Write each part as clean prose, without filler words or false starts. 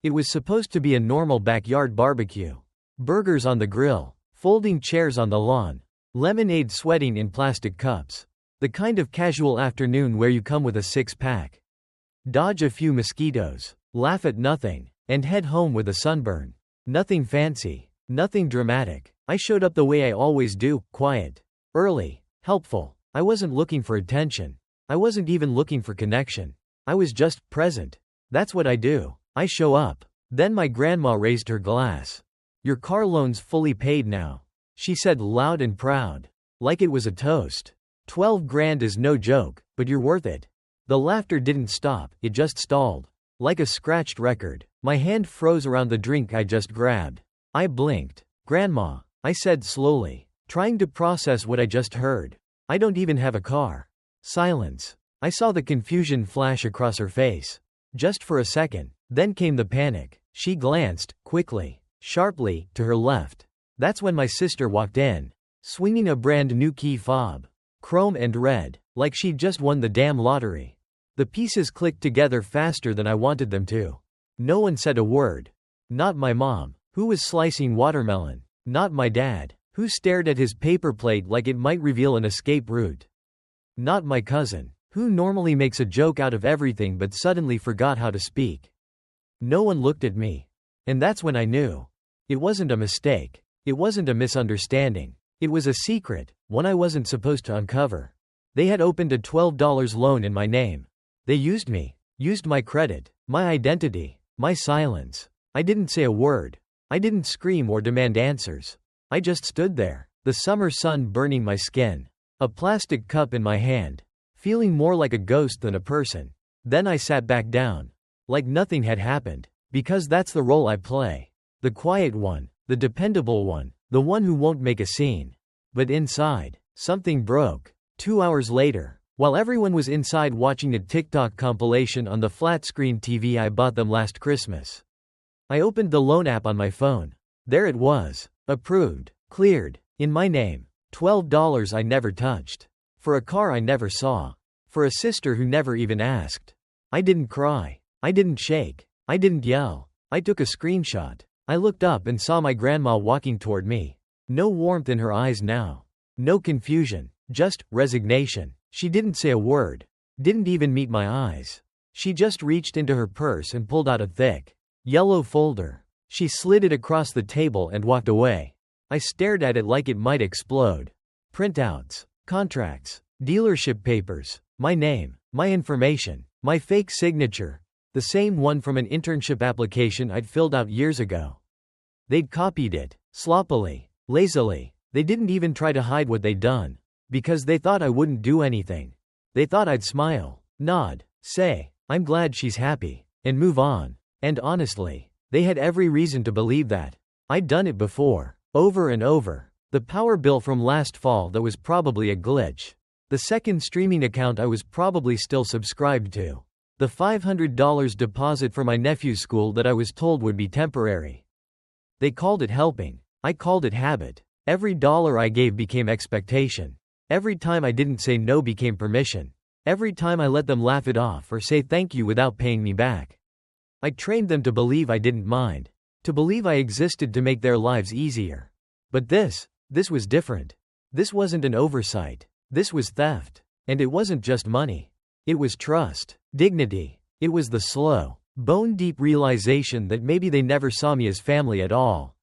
It was supposed to be a normal backyard barbecue. Burgers on the grill, folding chairs on the lawn, lemonade sweating in plastic cups. The kind of casual afternoon where you come with a six-pack, dodge a few mosquitoes, laugh at nothing, and head home with a sunburn. Nothing fancy, nothing dramatic. I showed up the way I always do, quiet, early, helpful. I wasn't looking for attention. I wasn't even looking for connection. I was just present. That's what I do. I show up. Then my grandma raised her glass. "Your car loan's fully paid now," she said loud and proud, like it was a toast. 12 grand is no joke, but you're worth it. The laughter didn't stop, it just stalled. Like a scratched record. My hand froze around the drink I just grabbed. I blinked. "Grandma," I said slowly, trying to process what I just heard. "I don't even have a car." Silence. I saw the confusion flash across her face. Just for a second. Then came the panic. She glanced, quickly, sharply, to her left. That's when my sister walked in, swinging a brand new key fob. Chrome and red, like she'd just won the damn lottery. The pieces clicked together faster than I wanted them to. No one said a word. Not my mom, who was slicing watermelon. Not my dad, who stared at his paper plate like it might reveal an escape route. Not my cousin, who normally makes a joke out of everything but suddenly forgot how to speak. No one looked at me. And that's when I knew. It wasn't a mistake. It wasn't a misunderstanding. It was a secret, one I wasn't supposed to uncover. They had opened a $12 loan in my name. They used me, used my credit, my identity, my silence. I didn't say a word. I didn't scream or demand answers. I just stood there, the summer sun burning my skin, a plastic cup in my hand, feeling more like a ghost than a person. Then I sat back down, like nothing had happened, because that's the role I play. The quiet one, the dependable one, the one who won't make a scene. But inside, something broke. 2 hours later, while everyone was inside watching a TikTok compilation on the flat-screen TV I bought them last Christmas, I opened the loan app on my phone. There it was. Approved. Cleared. In my name. $12 I never touched. For a car I never saw. For a sister who never even asked. I didn't cry. I didn't shake. I didn't yell. I took a screenshot. I looked up and saw my grandma walking toward me. No warmth in her eyes now. No confusion. Just resignation. She didn't say a word. Didn't even meet my eyes. She just reached into her purse and pulled out a thick, yellow folder. She slid it across the table and walked away. I stared at it like it might explode. Printouts, contracts, dealership papers, my name, my information, my fake signature. The same one from an internship application I'd filled out years ago. They'd copied it, sloppily, lazily. They didn't even try to hide what they'd done. Because they thought I wouldn't do anything. They thought I'd smile, nod, say, "I'm glad she's happy," and move on. And honestly, they had every reason to believe that. I'd done it before, over and over. The power bill from last fall that was probably a glitch. The second streaming account I was probably still subscribed to. The $500 deposit for my nephew's school that I was told would be temporary. They called it helping. I called it habit. Every dollar I gave became expectation. Every time I didn't say no became permission. Every time I let them laugh it off or say thank you without paying me back. I trained them to believe I didn't mind. To believe I existed to make their lives easier. But this was different. This wasn't an oversight. This was theft. And it wasn't just money. It was trust, dignity. It was the slow, bone-deep realization that maybe they never saw me as family at all.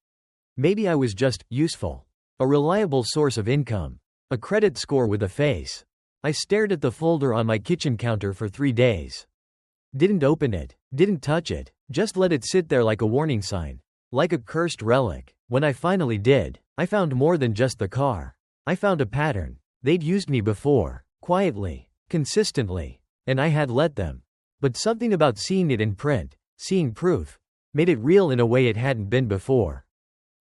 Maybe I was just useful. A reliable source of income. A credit score with a face. I stared at the folder on my kitchen counter for 3 days. Didn't open it, didn't touch it, just let it sit there like a warning sign. Like a cursed relic. When I finally did, I found more than just the car. I found a pattern. They'd used me before, quietly, consistently, and I had let them. But something about seeing it in print, seeing proof, made it real in a way it hadn't been before.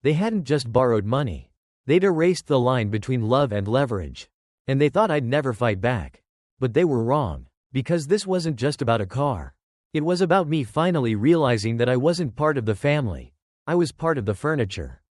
They hadn't just borrowed money. They'd erased the line between love and leverage. And they thought I'd never fight back. But they were wrong. Because this wasn't just about a car. It was about me finally realizing that I wasn't part of the family. I was part of the furniture.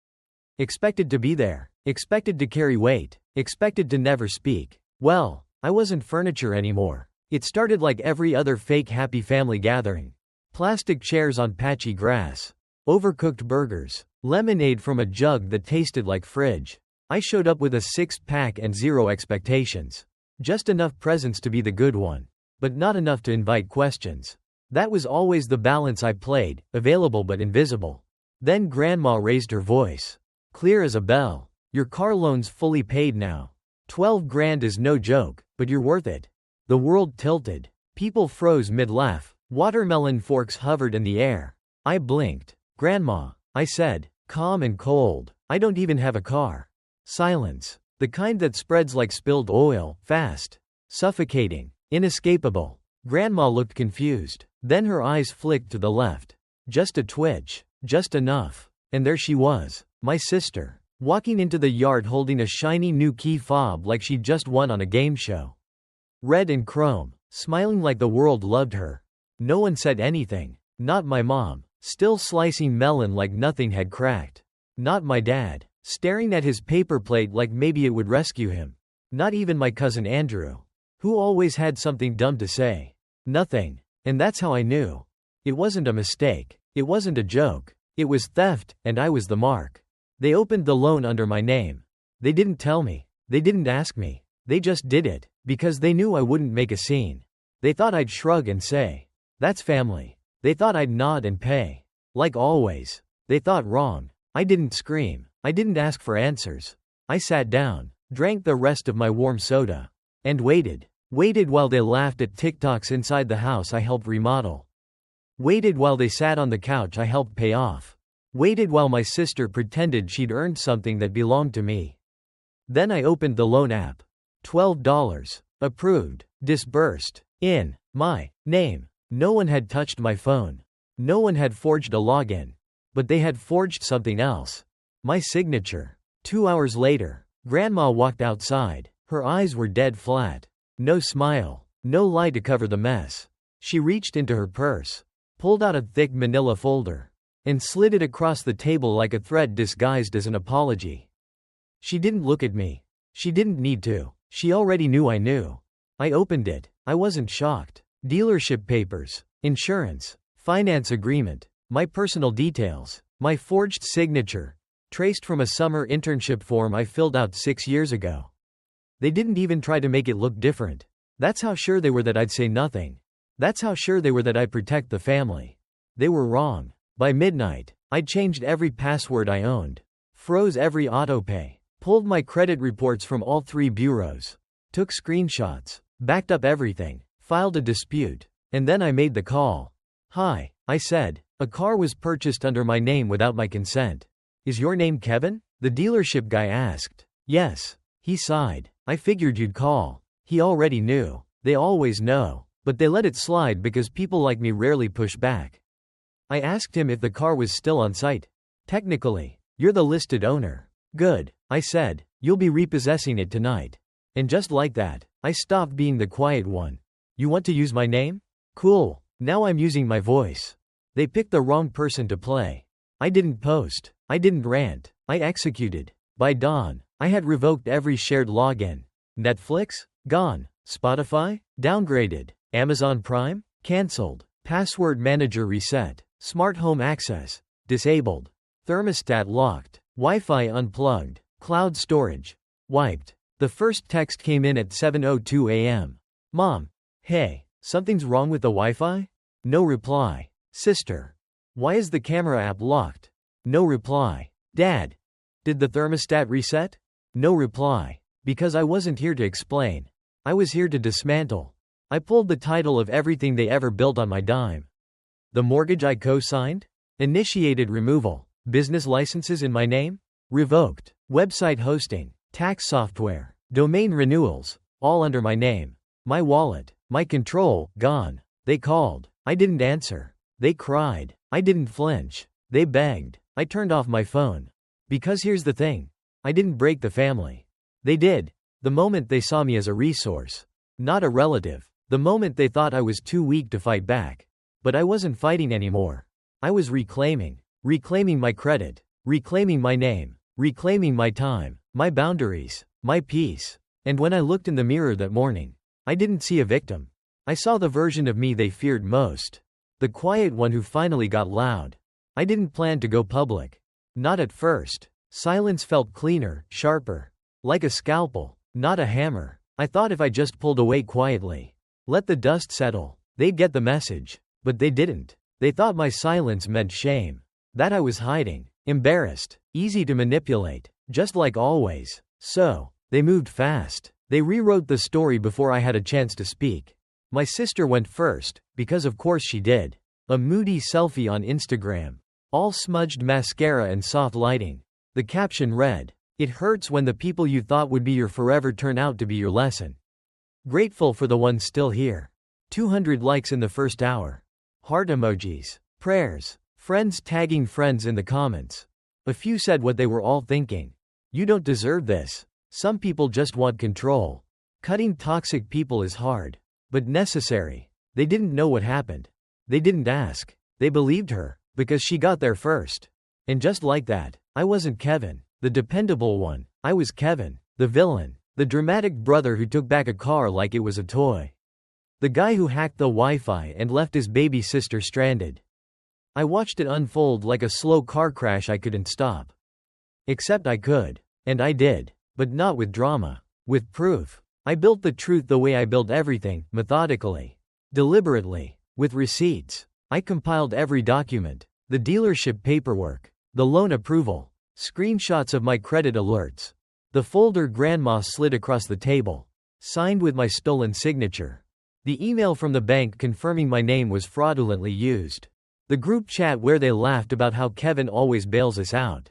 Expected to be there. Expected to carry weight. Expected to never speak. Well, I wasn't furniture anymore. It started like every other fake happy family gathering. Plastic chairs on patchy grass. Overcooked burgers. Lemonade from a jug that tasted like fridge. I showed up with a six-pack and zero expectations. Just enough presents to be the good one. But not enough to invite questions. That was always the balance I played, available but invisible. Then Grandma raised her voice. Clear as a bell. Your car loan's fully paid now. 12 grand is no joke, but you're worth it. The world tilted. People froze mid-laugh. Watermelon forks hovered in the air. I blinked. Grandma, I said, calm and cold, I don't even have a car. Silence. The kind that spreads like spilled oil, fast. Suffocating. Inescapable. Grandma looked confused. Then her eyes flicked to the left. Just a twitch. Just enough. And there she was, my sister, walking into the yard holding a shiny new key fob like she'd just won on a game show. Red and chrome, smiling like the world loved her. No one said anything. Not my mom, still slicing melon like nothing had cracked. Not my dad, staring at his paper plate like maybe it would rescue him. Not even my cousin Andrew, who always had something dumb to say. Nothing. And that's how I knew. It wasn't a mistake. It wasn't a joke. It was theft, and I was the mark. They opened the loan under my name. They didn't tell me. They didn't ask me. They just did it, because they knew I wouldn't make a scene. They thought I'd shrug and say, that's family. They thought I'd nod and pay. Like always. They thought wrong. I didn't scream. I didn't ask for answers. I sat down, drank the rest of my warm soda, and waited. Waited while they laughed at TikToks inside the house I helped remodel. Waited while they sat on the couch I helped pay off. Waited while my sister pretended she'd earned something that belonged to me. Then I opened the loan app. $12. Approved. Disbursed. In my name. No one had touched my phone. No one had forged a login. But they had forged something else. My signature. 2 hours later, Grandma walked outside. Her eyes were dead flat. No smile. No lie to cover the mess. She reached into her purse, pulled out a thick manila folder, and slid it across the table like a threat disguised as an apology. She didn't look at me. She didn't need to. She already knew I knew. I opened it. I wasn't shocked. Dealership papers, insurance, finance agreement, my personal details, my forged signature, traced from a summer internship form I filled out 6 years ago. They didn't even try to make it look different. That's how sure they were that I'd say nothing. That's how sure they were that I'd protect the family. They were wrong. By midnight, I'd changed every password I owned, froze every autopay, pulled my credit reports from all 3 bureaus, took screenshots, backed up everything, filed a dispute, and then I made the call. Hi, I said. A car was purchased under my name without my consent. Is your name Kevin? The dealership guy asked. Yes. He sighed. I figured you'd call. He already knew. They always know. But they let it slide because people like me rarely push back. I asked him if the car was still on site. Technically, you're the listed owner. Good, I said. You'll be repossessing it tonight. And just like that, I stopped being the quiet one. You want to use my name? Cool. Now I'm using my voice. They picked the wrong person to play. I didn't post. I didn't rant. I executed. By dawn, I had revoked every shared login. Netflix? Gone. Spotify? Downgraded. Amazon Prime? Cancelled. Password manager reset. Smart home access. Disabled. Thermostat locked. Wi-Fi unplugged. Cloud storage. Wiped. The first text came in at 7:02 a.m. Mom. Hey, something's wrong with the Wi-Fi? No reply. Sister. Why is the camera app locked? No reply. Dad. Did the thermostat reset? No reply. Because I wasn't here to explain. I was here to dismantle. I pulled the title of everything they ever built on my dime. The mortgage I co-signed? Initiated removal. Business licenses in my name? Revoked. Website hosting. Tax software. Domain renewals. All under my name. My wallet. My control. Gone. They called. I didn't answer. They cried. I didn't flinch. They begged. I turned off my phone. Because here's the thing. I didn't break the family. They did. The moment they saw me as a resource. Not a relative. The moment they thought I was too weak to fight back. But I wasn't fighting anymore. I was reclaiming. Reclaiming my credit. Reclaiming my name. Reclaiming my time. My boundaries. My peace. And when I looked in the mirror that morning, I didn't see a victim. I saw the version of me they feared most. The quiet one who finally got loud. I didn't plan to go public. Not at first. Silence felt cleaner, sharper. Like a scalpel, not a hammer. I thought if I just pulled away quietly, let the dust settle, they'd get the message. But they didn't. They thought my silence meant shame. That I was hiding. Embarrassed. Easy to manipulate. Just like always. So, they moved fast. They rewrote the story before I had a chance to speak. My sister went first, because of course she did. A moody selfie on Instagram. All smudged mascara and soft lighting. The caption read, "It hurts when the people you thought would be your forever turn out to be your lesson." Grateful for the ones still here. 200 likes in the first hour. Heart emojis. Prayers. Friends tagging friends in the comments. A few said what they were all thinking. You don't deserve this. Some people just want control. Cutting toxic people is hard. But necessary. They didn't know what happened. They didn't ask. They believed her, because she got there first. And just like that, I wasn't Kevin, the dependable one. I was Kevin, the villain. The dramatic brother who took back a car like it was a toy. The guy who hacked the Wi-Fi and left his baby sister stranded. I watched it unfold like a slow car crash I couldn't stop. Except I could. And I did. But not with drama. With proof. I built the truth the way I built everything, methodically. Deliberately. With receipts. I compiled every document. The dealership paperwork. The loan approval. Screenshots of my credit alerts. The folder Grandma slid across the table. Signed with my stolen signature. The email from the bank confirming my name was fraudulently used. The group chat where they laughed about how Kevin always bails us out.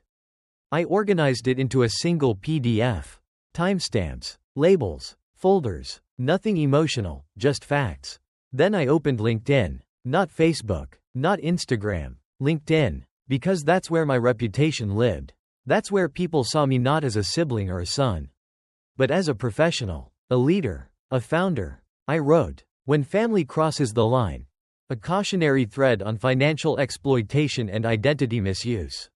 I organized it into a single PDF. Timestamps. Labels. Folders. Nothing emotional, just facts. Then I opened LinkedIn. Not Facebook. Not Instagram. LinkedIn. Because that's where my reputation lived. That's where people saw me not as a sibling or a son, but as a professional, a leader, a founder. I wrote, "When family crosses the line." A cautionary thread on financial exploitation and identity misuse.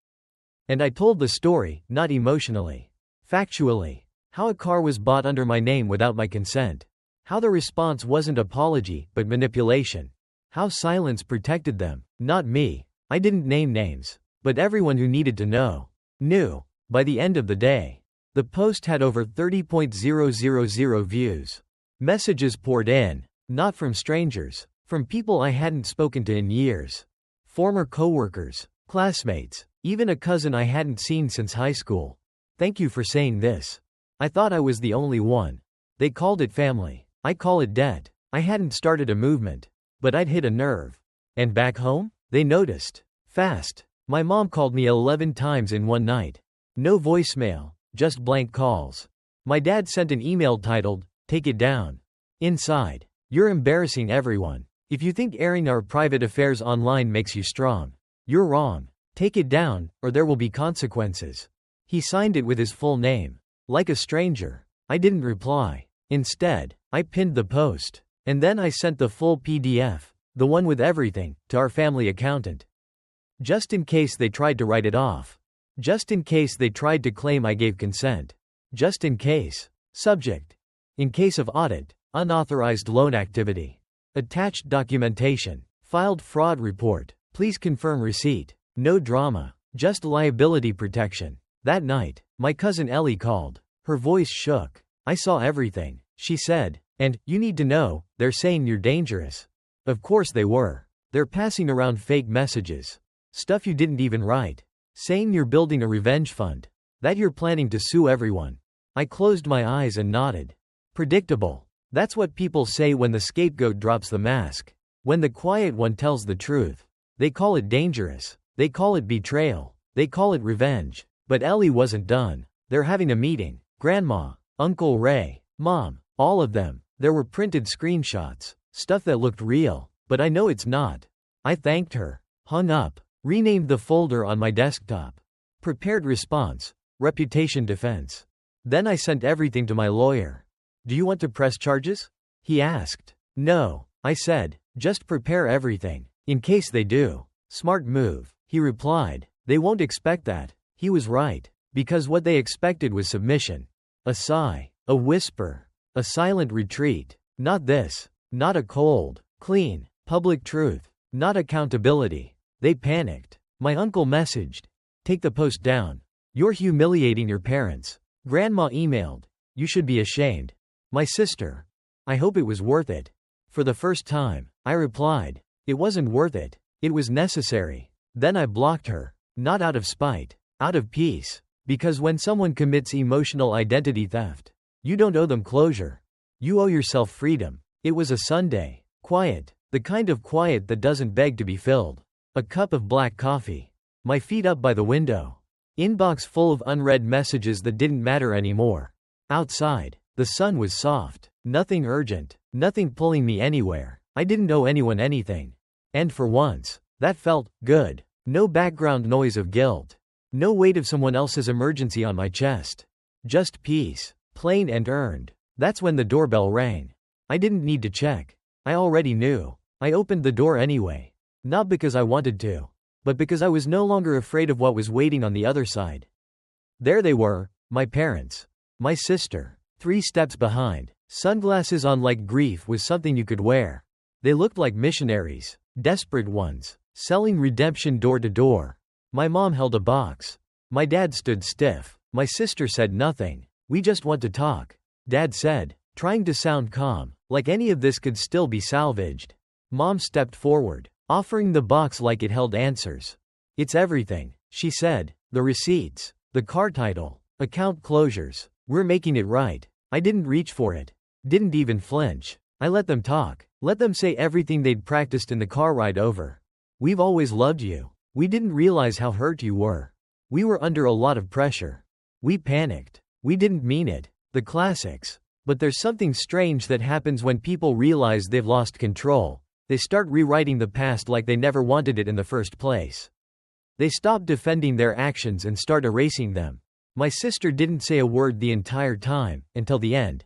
And I told the story, not emotionally. Factually. How a car was bought under my name without my consent. How the response wasn't apology, but manipulation. How silence protected them, not me. I didn't name names. But everyone who needed to know knew. By the end of the day, the post had over 30,000 views. Messages poured in, not from strangers, from people I hadn't spoken to in years. Former coworkers, classmates, even a cousin I hadn't seen since high school. "Thank you for saying this. I thought I was the only one." They called it family. I call it debt. I hadn't started a movement, but I'd hit a nerve. And back home? They noticed. Fast. My mom called me 11 times in one night. No voicemail, just blank calls. My dad sent an email titled, "Take it down." Inside, "You're embarrassing everyone. If you think airing our private affairs online makes you strong, you're wrong. Take it down, or there will be consequences." He signed it with his full name. Like a stranger. I didn't reply. Instead, I pinned the post. And then I sent the full PDF, the one with everything, to our family accountant. Just in case they tried to write it off. Just in case they tried to claim I gave consent. Just in case. Subject. In case of audit, unauthorized loan activity. Attached documentation. Filed fraud report. Please confirm receipt. No drama. Just liability protection. That night, my cousin Ellie called. Her voice shook. "I saw everything," she said. "And, you need to know, they're saying you're dangerous." Of course they were. They're passing around fake messages. Stuff you didn't even write. Saying you're building a revenge fund. That you're planning to sue everyone. I closed my eyes and nodded. Predictable. That's what people say when the scapegoat drops the mask. When the quiet one tells the truth. They call it dangerous. They call it betrayal. They call it revenge. But Ellie wasn't done. They're having a meeting. Grandma, Uncle Ray, Mom, all of them. There were printed screenshots. Stuff that looked real. But I know it's not. I thanked her. Hung up. Renamed the folder on my desktop. Prepared response. Reputation defense. Then I sent everything to my lawyer. "Do you want to press charges?" he asked. "No," I said. "Just prepare everything. In case they do." "Smart move," he replied. "They won't expect that." He was right. Because what they expected was submission. A sigh. A whisper. A silent retreat. Not this. Not a cold, clean, public truth. not accountability. They panicked. My uncle messaged, "Take the post down. You're humiliating your parents." Grandma emailed, "You should be ashamed." My sister, "I hope it was worth it." For the first time, I replied, "It wasn't worth it. It was necessary." Then I blocked her. Not out of spite. Out of peace. Because when someone commits emotional identity theft, you don't owe them closure. You owe yourself freedom. It was a Sunday. Quiet. The kind of quiet that doesn't beg to be filled. A cup of black coffee. My feet up by the window. Inbox full of unread messages that didn't matter anymore. Outside, the sun was soft. Nothing urgent. Nothing pulling me anywhere. I didn't owe anyone anything. And for once, that felt good. No background noise of guilt. No weight of someone else's emergency on my chest. Just peace. Plain and earned. That's when the doorbell rang. I didn't need to check. I already knew. I opened the door anyway. Not because I wanted to, but because I was no longer afraid of what was waiting on the other side. There they were, my parents. My sister. 3 steps behind. Sunglasses on like grief was something you could wear. They looked like missionaries. Desperate ones. Selling redemption door to door. My mom held a box. My dad stood stiff. My sister said nothing. "We just want to talk," Dad said, trying to sound calm, like any of this could still be salvaged. Mom stepped forward, offering the box like it held answers. "It's everything," she said. "The receipts, the car title, account closures. We're making it right." I didn't reach for it. Didn't even flinch. I let them talk. Let them say everything they'd practiced in the car ride over. "We've always loved you. We didn't realize how hurt you were. We were under a lot of pressure. We panicked. We didn't mean it." The classics. But there's something strange that happens when people realize they've lost control. They start rewriting the past like they never wanted it in the first place. They stop defending their actions and start erasing them. My sister didn't say a word the entire time, until the end.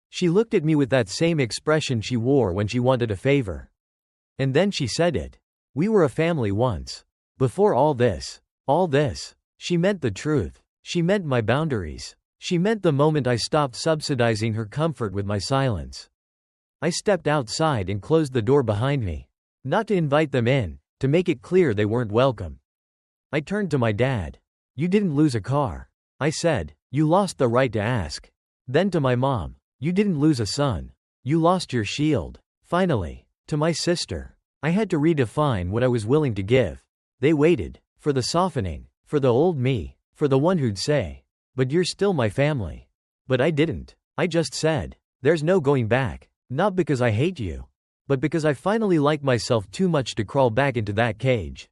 She looked at me with that same expression she wore when she wanted a favor. And then she said it. "We were a family once. Before all this." All this. She meant the truth. She meant my boundaries. She meant the moment I stopped subsidizing her comfort with my silence. I stepped outside and closed the door behind me. Not to invite them in, to make it clear they weren't welcome. I turned to my dad. "You didn't lose a car," I said. "You lost the right to ask." Then to my mom. "You didn't lose a son. You lost your shield." Finally, to my sister. I had to redefine what I was willing to give. They waited. For the softening. For the old me. For the one who'd say, "But you're still my family." But I didn't. I just said, "There's no going back." Not because I hate you, but because I finally like myself too much to crawl back into that cage.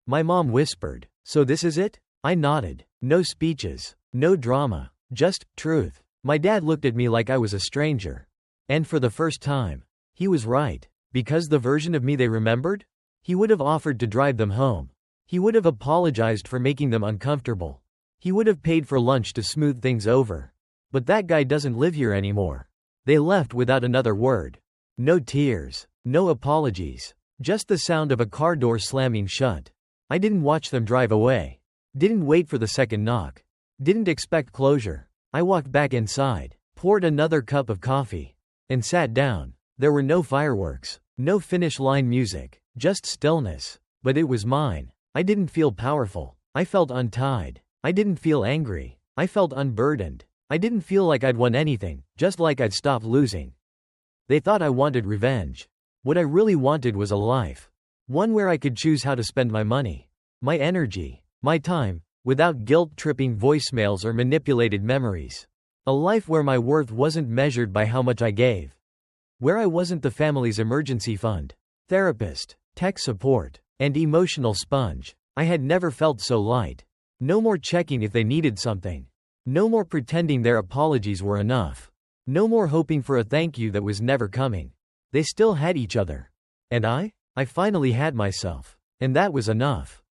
My mom whispered, "So this is it?" I nodded. No speeches. No drama. Just truth. My dad looked at me like I was a stranger. And for the first time, he was right. Because the version of me they remembered? He would have offered to drive them home. He would have apologized for making them uncomfortable. He would have paid for lunch to smooth things over. But that guy doesn't live here anymore. They left without another word. No tears. No apologies. Just the sound of a car door slamming shut. I didn't watch them drive away. Didn't wait for the second knock. Didn't expect closure. I walked back inside, poured another cup of coffee, and sat down. There were no fireworks. No finish line music. Just stillness. But it was mine. I didn't feel powerful. I felt untied. I didn't feel angry. I felt unburdened. I didn't feel like I'd won anything, just like I'd stopped losing. They thought I wanted revenge. What I really wanted was a life. One where I could choose how to spend my money, my energy, my time, without guilt-tripping voicemails or manipulated memories. A life where my worth wasn't measured by how much I gave. Where I wasn't the family's emergency fund, therapist, tech support, and emotional sponge. I had never felt so light. No more checking if they needed something. No more pretending their apologies were enough. No more hoping for a thank you that was never coming. They still had each other. And I finally had myself. And that was enough.